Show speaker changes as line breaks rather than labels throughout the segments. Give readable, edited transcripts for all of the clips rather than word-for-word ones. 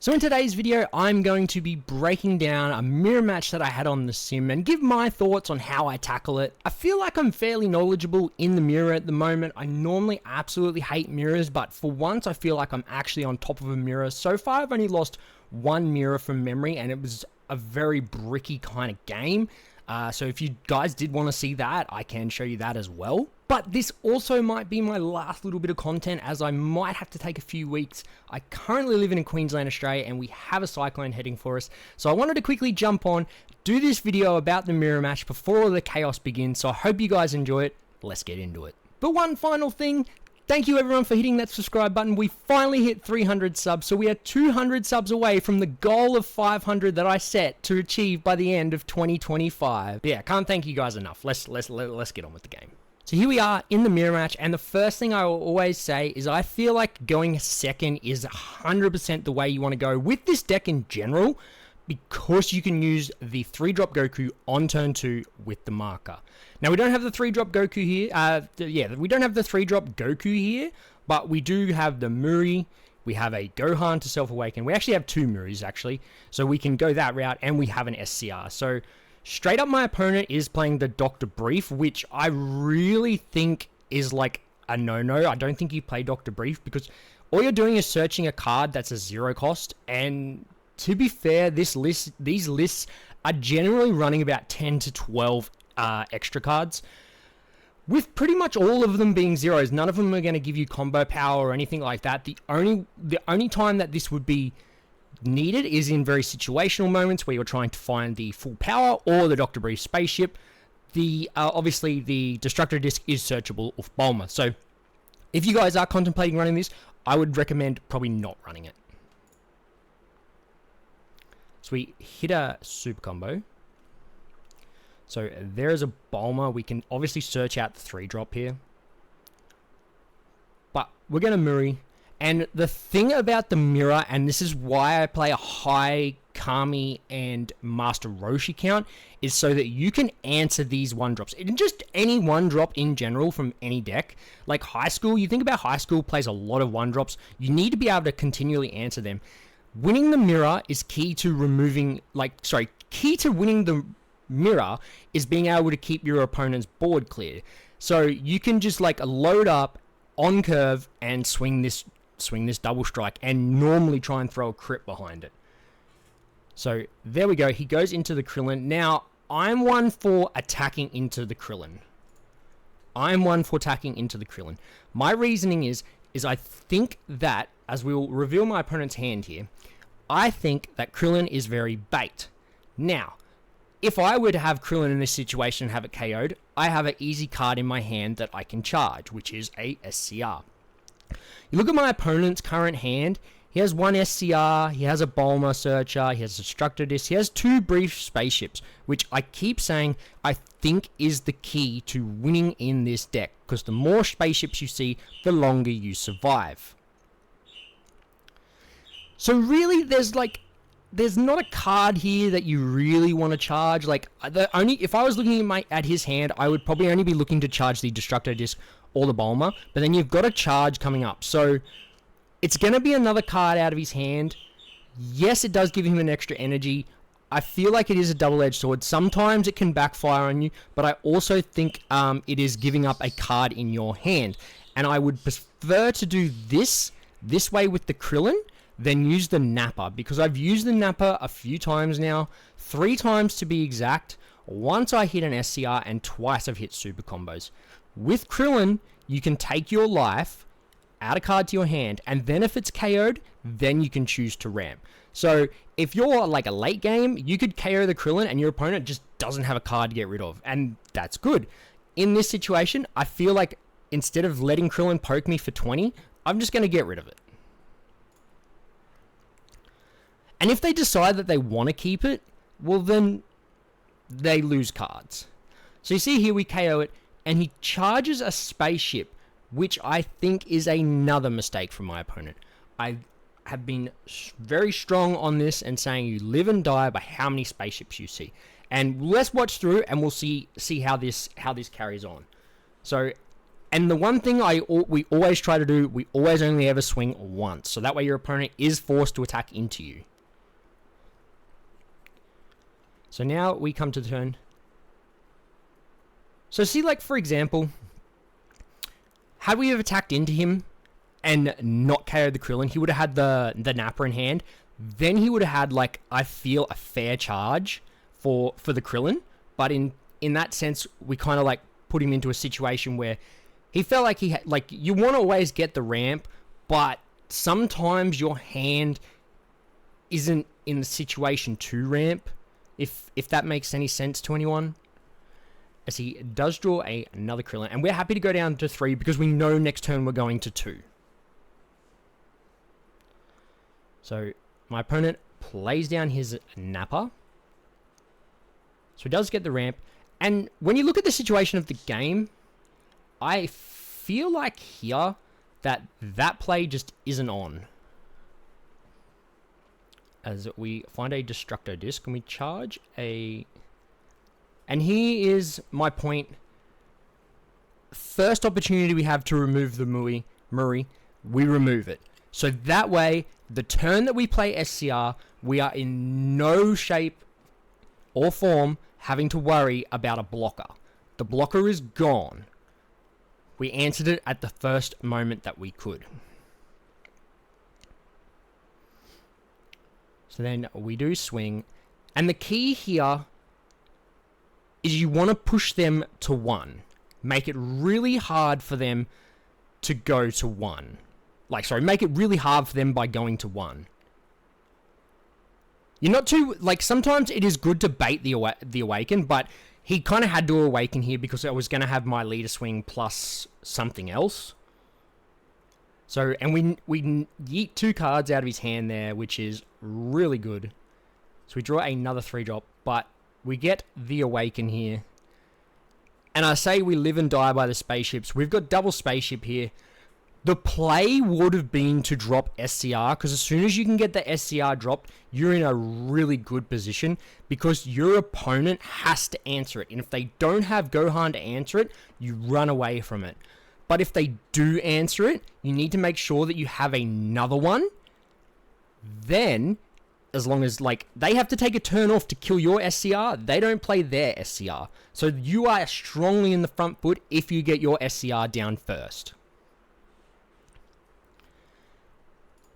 So in today's video, I'm going to be breaking down a mirror match that I had on the sim and give my thoughts on how I tackle it. I feel like I'm fairly knowledgeable in the mirror at the moment. I normally absolutely hate mirrors, but for once I feel like I'm actually on top of a mirror. So far I've only lost one mirror from memory, and it was a very bricky kind of game. So if you guys did want to see that, I can show you that as well. But this also might be my last little bit of content, as I might have to take a few weeks. I currently live in Queensland, Australia, and we have a cyclone heading for us. So I wanted to quickly jump on, do this video about the mirror match before the chaos begins. So I hope you guys enjoy it. Let's get into it. But one final thing. Thank you everyone for hitting that subscribe button. We finally hit 300 subs, so we are 200 subs away from the goal of 500 that I set to achieve by the end of 2025. But yeah, can't thank you guys enough. Let's get on with the game. So here we are in the mirror match, and the first thing I will always say is I feel like going second is 100% the way you want to go with this deck in general, because you can use the 3-drop Goku on turn 2 with the marker. Now, we don't have the 3-drop Goku here. We don't have the 3-drop Goku here, but we do have the Muri. We have a Gohan to self-awaken. We actually have 2 Muris, actually. So we can go that route, and we have an SCR. So straight up, my opponent is playing the Dr. Brief, which I really think is like a no-no. I don't think you play Dr. Brief, because all you're doing is searching a card that's a 0 cost, and to be fair, these lists are generally running about 10 to 12 extra cards, with pretty much all of them being zeros. None of them are going to give you combo power or anything like that. The only time that this would be needed is in very situational moments where you're trying to find the full power or the Dr. Brief spaceship. Obviously the Destructor Disc is searchable off Bulma. So if you guys are contemplating running this, I would recommend probably not running it. So we hit a super combo. So there is a Bulma. We can obviously search out the 3-drop here. But we're going to Muri. And the thing about the mirror, and this is why I play a high Kami and Master Roshi count, is so that you can answer these 1-drops. And just any 1-drop in general from any deck. Like high school, you think about high school plays a lot of 1-drops. You need to be able to continually answer them. Winning the mirror is key to winning the mirror is being able to keep your opponent's board clear. So you can just like load up on curve and swing this double strike, and normally try and throw a crit behind it. So there we go. He goes into the Krillin. Now, I'm one for attacking into the Krillin. My reasoning is I think that, as we will reveal my opponent's hand here, I think that Krillin is very bait. Now, if I were to have Krillin in this situation and have it KO'd, I have an easy card in my hand that I can charge, which is a SCR. You look at my opponent's current hand, he has 1 SCR, he has a Bulma Searcher, he has a Destructor Disc, he has 2 Brief Spaceships, which I keep saying I think is the key to winning in this deck, because the more spaceships you see, the longer you survive. So really, there's not a card here that you really want to charge. Like, if I was looking at his hand, I would probably only be looking to charge the Destructor Disc or the Bulma, but then you've got a charge coming up. So it's going to be another card out of his hand. Yes, it does give him an extra energy. I feel like it is a double-edged sword. Sometimes it can backfire on you, but I also think it is giving up a card in your hand. And I would prefer to do this way with the Krillin, then use the Nappa, because I've used the Nappa a few times now, 3 times to be exact. Once I hit an SCR, and twice I've hit super combos. With Krillin, you can take your life, add a card to your hand, and then if it's KO'd, then you can choose to ramp. So if you're like a late game, you could KO the Krillin and your opponent just doesn't have a card to get rid of, and that's good. In this situation, I feel like instead of letting Krillin poke me for 20, I'm just going to get rid of it. And if they decide that they want to keep it, well then they lose cards. So you see here we KO it, and he charges a spaceship, which I think is another mistake from my opponent. I have been very strong on this and saying you live and die by how many spaceships you see. And let's watch through and we'll see how this carries on. So And the one thing we always try to do, we always only ever swing once. So that way your opponent is forced to attack into you. So now we come to the turn. So see, like, for example, had we have attacked into him and not KO'd the Krillin, he would have had the Nappa in hand. Then he would have had, like, I feel, a fair charge for the Krillin. But in that sense, we kind of, like, put him into a situation where he felt like he had, like, you want to always get the ramp, but sometimes your hand isn't in the situation to ramp, if that makes any sense to anyone. As he does draw another Krillin, and we're happy to go down to 3 because we know next turn we're going to 2. So my opponent plays down his Nappa. So he does get the ramp. And when you look at the situation of the game, I feel like here that play just isn't on. As we find a Destructo Disc and we charge a... And here is my point. First opportunity we have to remove the Murray, we remove it. So that way, the turn that we play SCR, we are in no shape or form having to worry about a blocker. The blocker is gone. We answered it at the first moment that we could. So then we do swing. And the key here is you want to push them to 1. Make it really hard for them to go to 1. Make it really hard for them by going to 1. You're not too... Like, sometimes it is good to bait the Awaken, but he kind of had to Awaken here because I was going to have my leader swing plus something else. So, and we yeet 2 cards out of his hand there, which is really good. So we draw another 3-drop, but we get the Awaken here. And I say we live and die by the spaceships. We've got double spaceship here. The play would have been to drop SCR, because as soon as you can get the SCR dropped, you're in a really good position, because your opponent has to answer it. And if they don't have Gohan to answer it, you run away from it. But if they do answer it, you need to make sure that you have another one. Then, as long as, like, they have to take a turn off to kill your SCR, they don't play their SCR. So you are strongly in the front foot if you get your SCR down first.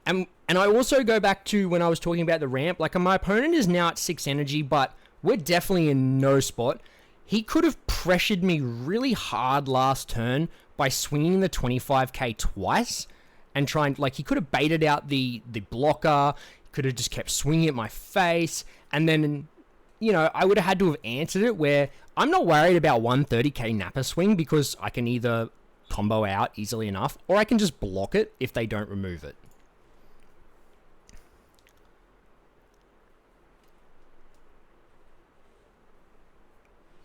And I also go back to when I was talking about the ramp. Like, my opponent is now at 6 energy, but we're definitely in no spot. He could have pressured me really hard last turn by swinging the 25k twice and trying, like, he could have baited out the blocker, could have just kept swinging at my face, and then, you know, I would have had to have answered it where I'm not worried about 130k Nappa swing because I can either combo out easily enough or I can just block it if they don't remove it.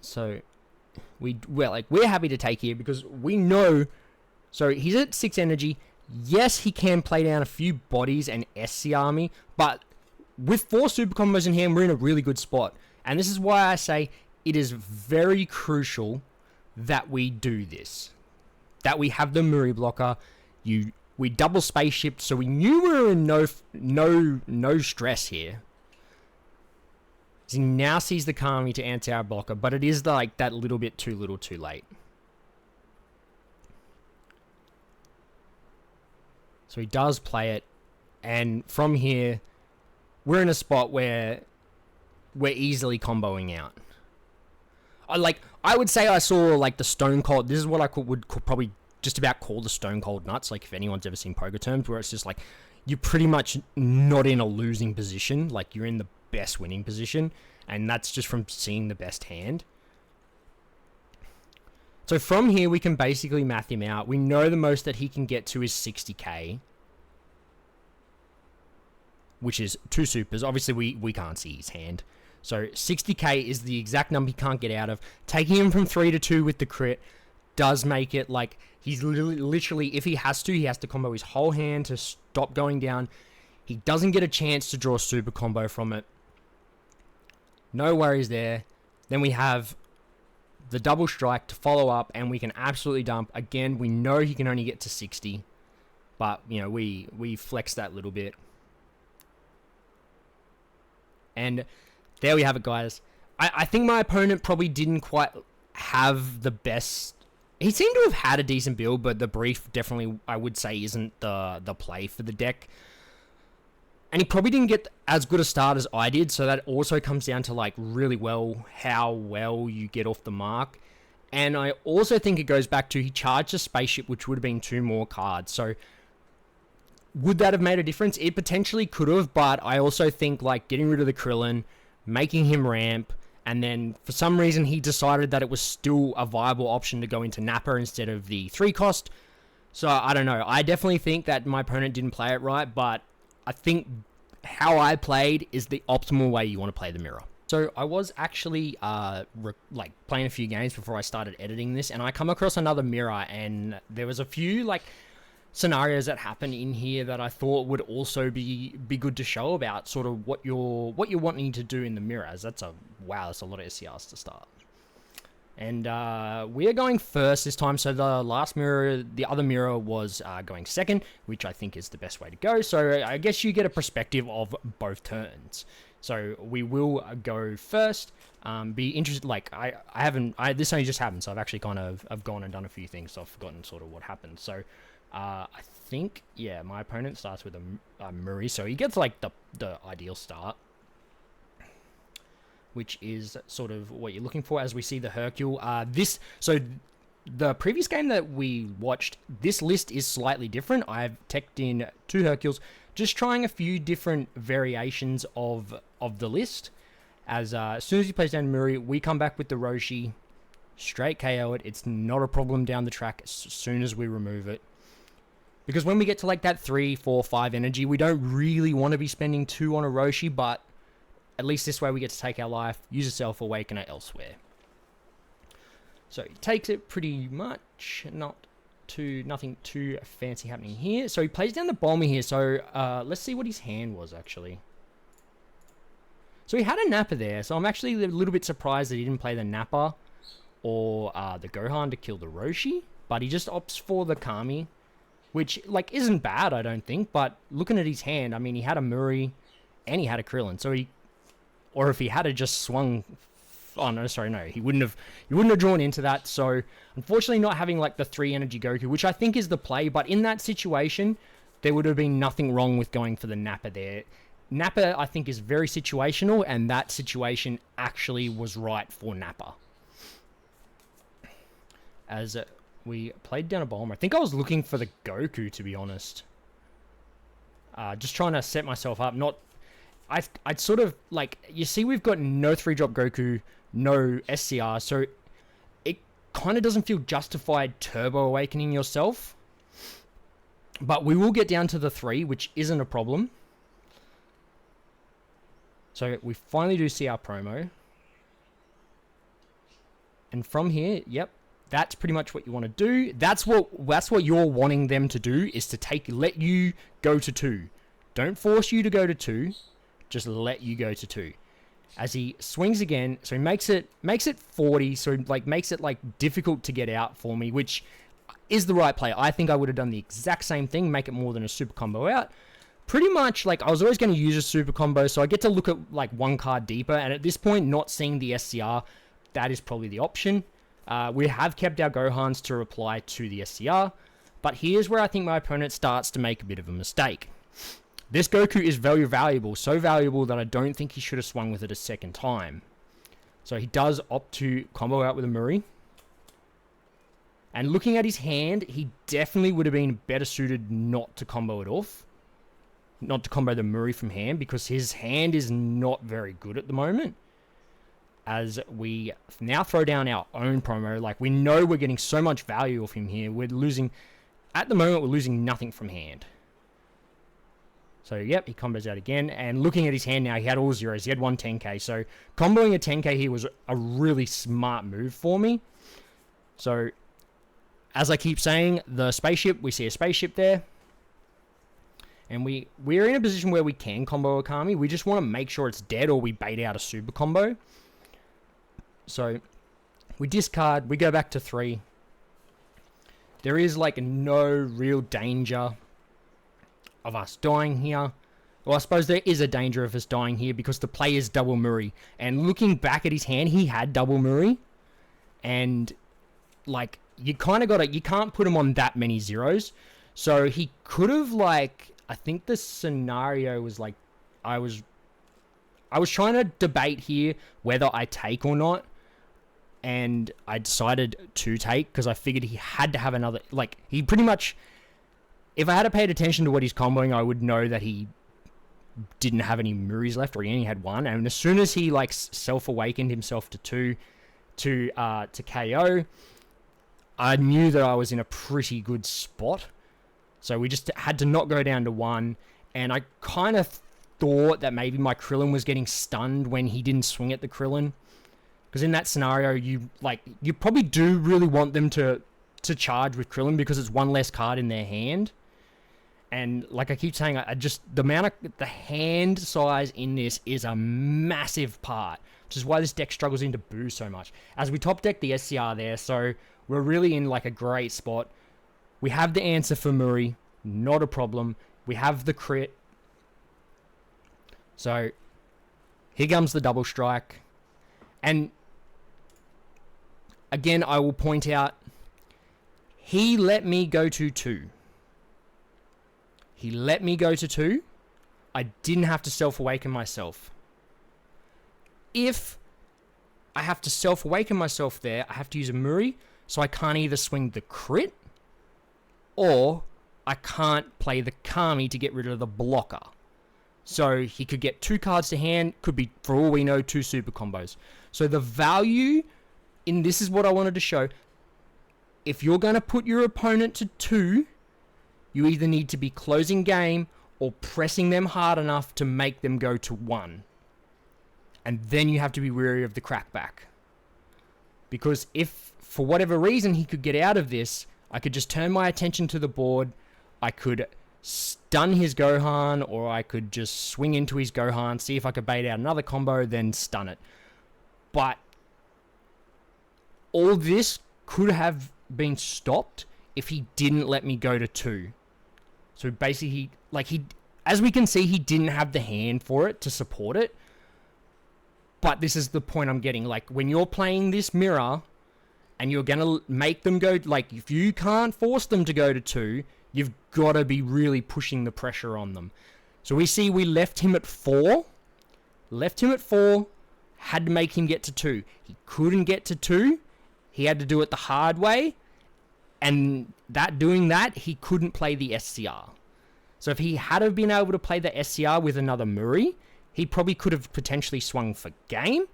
So we're happy to take here because we know. So he's at 6 energy. Yes, he can play down a few bodies and SCR me, but with 4 super combos in hand, we're in a really good spot. And this is why I say it is very crucial that we do this. That we have the Muri blocker. We double spaceship, so we knew we were in no stress here. He now sees the Kami to answer our blocker, but it is like that little bit too little too late. So he does play it, and from here, we're in a spot where we're easily comboing out. I would say I saw like the Stone Cold. This is what I would probably just about call the Stone Cold nuts. Like if anyone's ever seen poker terms, where it's just like you're pretty much not in a losing position. Like you're in the best winning position, and that's just from seeing the best hand. So from here we can basically math him out. We know the most that he can get to is 60k, which is 2 supers. Obviously we can't see his hand, so 60k is the exact number he can't get out of. Taking him from 3 to 2 with the crit does make it like he's literally, if he has to combo his whole hand to stop going down. He doesn't get a chance to draw a super combo from it. No worries there. Then we have the double strike to follow up, and we can absolutely dump. Again, we know he can only get to 60, but, you know, we flex that little bit. And there we have it, guys. I think my opponent probably didn't quite have the best... He seemed to have had a decent build, but the brief definitely, I would say, isn't the play for the deck. And he probably didn't get as good a start as I did, so that also comes down to, like, really well how well you get off the mark. And I also think it goes back to he charged a spaceship, which would have been 2 more cards. So would that have made a difference? It potentially could have, but I also think, like, getting rid of the Krillin, making him ramp, and then for some reason he decided that it was still a viable option to go into Nappa instead of the 3 cost. So I don't know. I definitely think that my opponent didn't play it right, but I think how I played is the optimal way you want to play the mirror. So I was actually like playing a few games before I started editing this, and I come across another mirror, and there was a few like scenarios that happen in here that I thought would also be good to show about sort of what you're wanting to do in the mirrors. That's a lot of SCRs to start. And we are going first this time. So the last mirror, the other mirror was going second, which I think is the best way to go. So I guess you get a perspective of both turns. So we will go first. Be interested, like this only just happened, so I've actually kind of I've gone and done a few things, so I've forgotten sort of what happened. So I think, yeah, my opponent starts with a Murray, so he gets like the ideal start, which is sort of what you're looking for. As we see the Hercule, so the previous game that we watched, this list is slightly different. I've teched in 2 Hercules, just trying a few different variations of the list. As soon as he plays down Muri, we come back with the Roshi, straight KO it. It's not a problem down the track as soon as we remove it. Because when we get to like that 3, 4, 5 energy, we don't really want to be spending 2 on a Roshi, but at least this way we get to take our life, use a Self-Awakener elsewhere. So he takes it pretty much, nothing too fancy happening here. So he plays down the Bomber here, so let's see what his hand was actually. So he had a Nappa there, so I'm actually a little bit surprised that he didn't play the Nappa or the Gohan to kill the Roshi, but he just opts for the Kami, which like isn't bad, I don't think, but looking at his hand, I mean, he had a Muri and he had a Krillin, so or if he had just swung, oh no, sorry, no, he wouldn't have drawn into that. So unfortunately not having like the 3 energy Goku, which I think is the play, but in that situation, there would have been nothing wrong with going for the Nappa there. Nappa, I think, is very situational, and that situation actually was right for Nappa. As we played down a Bomber, I think I was looking for the Goku, to be honest. Just trying to set myself up, I'd sort of, like, you see we've got no 3-drop Goku, no SCR, so it kind of doesn't feel justified Turbo Awakening yourself. But we will get down to the 3, which isn't a problem. So we finally do see our promo. And from here, yep, that's pretty much what you want to do. That's what you're wanting them to do, is to let you go to 2. Don't force you to go to 2. Just let you go to 2. As he swings again, so he makes it 40, so like makes it like difficult to get out for me, which is the right play. I think I would have done the exact same thing, make it more than a super combo out. Pretty much, like, I was always going to use a super combo, so I get to look at like 1 card deeper, and at this point, not seeing the SCR, that is probably the option. We have kept our Gohans to reply to the SCR, but here's where I think my opponent starts to make a bit of a mistake. This Goku is very valuable, so valuable that I don't think he should have swung with it a second time. So he does opt to combo out with a Muri. And looking at his hand, he definitely would have been better suited not to combo it off. Not to combo the Muri from hand, because his hand is not very good at the moment. As we now throw down our own promo, like, we know we're getting so much value off him here. At the moment, we're losing nothing from hand. So, yep, he combos out again. And looking at his hand now, he had all zeros. He had 1 10k. So, comboing a 10k here was a really smart move for me. So, as I keep saying, the spaceship, we see a spaceship there. And we're in a position where we can combo a Kami. We just want to make sure it's dead, or we bait out a super combo. So, We discard, we go back to 3. There is like no real danger of us dying here. Well, I suppose there is a danger of us dying here because the play is double Muri. And looking back at his hand, he had double Muri. And, like, you kind of got to... You can't put him on that many zeros. So he could have, like... I think the scenario was, like... I was trying to debate here whether I take or not. And I decided to take because I figured he had to have another... Like, he pretty much... If I had paid attention to what he's comboing, I would know that he didn't have any Muris left, or he only had 1. And as soon as he like self-awakened himself to 2 to KO, I knew that I was in a pretty good spot. So we just had to not go down to 1. And I kind of thought that maybe my Krillin was getting stunned when he didn't swing at the Krillin. Because in that scenario, you probably do really want them to charge with Krillin because it's 1 less card in their hand. And like I keep saying, the hand size in this is a massive part, which is why this deck struggles into Boo so much. As we top deck the SCR there, so we're really in like a great spot. We have the answer for Muri, not a problem. We have the crit. So here comes the double strike. And again, I will point out, he let me go to 2. He let me go to 2. I didn't have to self-awaken myself. If I have to self-awaken myself there, I have to use a Muri, so I can't either swing the crit, or I can't play the Kami to get rid of the blocker. So he could get 2 cards to hand, could be, for all we know, 2 super combos. So the value in this is what I wanted to show. If you're going to put your opponent to 2, you either need to be closing game or pressing them hard enough to make them go to 1. And then you have to be wary of the crackback. Because if, for whatever reason, he could get out of this, I could just turn my attention to the board, I could stun his Gohan, or I could just swing into his Gohan, see if I could bait out another combo, then stun it. But all this could have been stopped if he didn't let me go to 2. So basically, as we can see, he didn't have the hand for it to support it. But this is the point I'm getting. Like, when you're playing this mirror and you're going to make them go, like, if you can't force them to go to 2, you've got to be really pushing the pressure on them. So we see we left him at 4. Had to make him get to 2. He couldn't get to 2. He had to do it the hard way. And doing that, he couldn't play the SCR. So if he had have been able to play the SCR with another Muri, he probably could have potentially swung for game.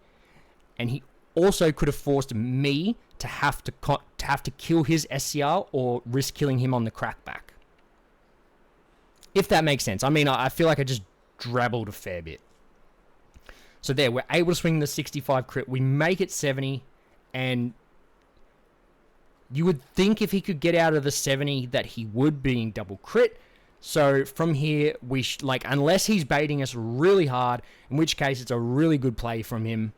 And he also could have forced me to have to kill his SCR or risk killing him on the crackback. If that makes sense. I mean, I feel like I just drabbled a fair bit. So there, we're able to swing the 65 crit. We make it 70, and you would think if he could get out of the 70 that he would, being double crit. So from here, unless he's baiting us really hard, in which case it's a really good play from him.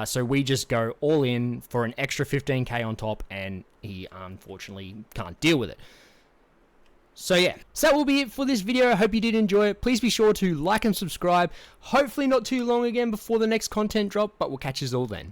So we just go all in for an extra 15k on top, and he unfortunately can't deal with it. So yeah, so that will be it for this video. I hope you did enjoy it. Please be sure to like and subscribe. Hopefully not too long again before the next content drop, but we'll catch you all then.